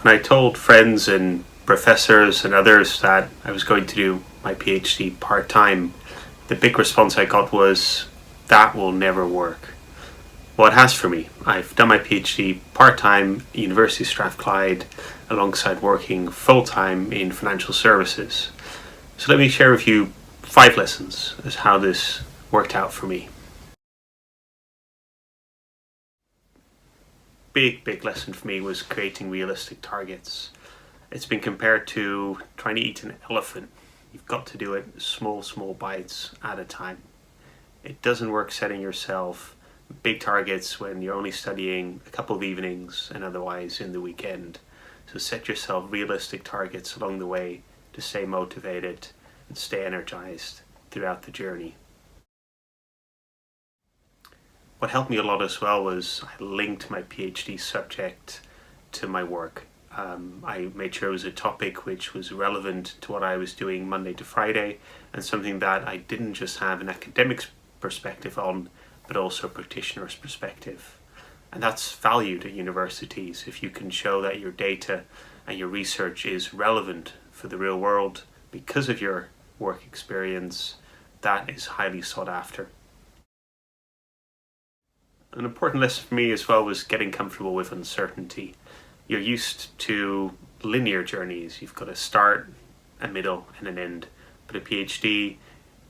When I told friends and professors and others that I was going to do my PhD part-time, the big response I got was, that will never work. Well, it has for me. I've done my PhD part-time at University of Strathclyde alongside working full-time in financial services. So let me share with you 5 lessons as how this worked out for me. Big lesson for me was creating realistic targets. It's been compared to trying to eat an elephant. You've got to do it small bites at a time. It doesn't work setting yourself big targets when you're only studying a couple of evenings and otherwise in the weekend. So set yourself realistic targets along the way to stay motivated and stay energized throughout the journey. What helped me a lot as well was I linked my PhD subject to my work. I made sure it was a topic which was relevant to what I was doing Monday to Friday, and something that I didn't just have an academic perspective on, but also a practitioner's perspective. And that's valued at universities. If you can show that your data and your research is relevant for the real world because of your work experience, that is highly sought after. An important lesson for me as well was getting comfortable with uncertainty. You're used to linear journeys. You've got a start, a middle, and an end. But a PhD,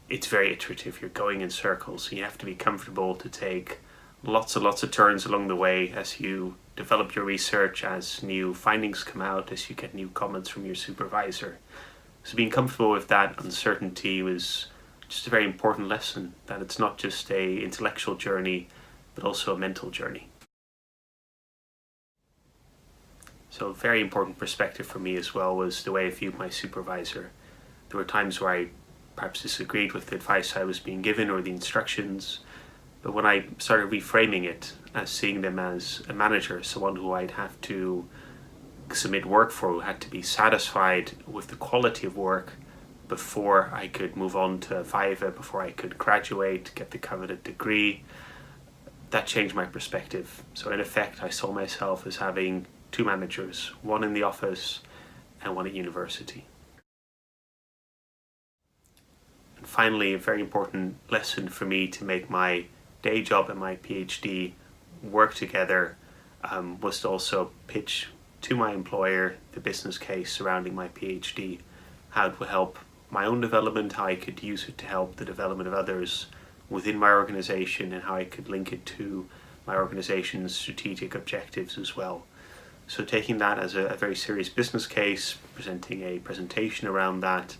it's very iterative. You're going in circles. So you have to be comfortable to take lots of turns along the way as you develop your research, as new findings come out, as you get new comments from your supervisor. So being comfortable with that uncertainty was just a very important lesson, that it's not just a intellectual journey, but also a mental journey. So a very important perspective for me as well was the way I viewed my supervisor. There were times where I perhaps disagreed with the advice I was being given or the instructions, but when I started reframing it as seeing them as a manager, someone who I'd have to submit work for, who had to be satisfied with the quality of work before I could move on to Viva, before I could graduate, get the coveted degree, that changed my perspective. So in effect, I saw myself as having 2 managers, one in the office and one at university. And finally, a very important lesson for me to make my day job and my PhD work together was to also pitch to my employer the business case surrounding my PhD, how it would help my own development, how I could use it to help the development of others within my organization, and how I could link it to my organization's strategic objectives as well. So taking that as a very serious business case, presenting a presentation around that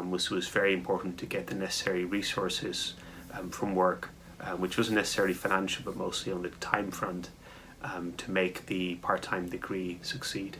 was very important to get the necessary resources from work, which wasn't necessarily financial, but mostly on the time front, to make the part-time degree succeed.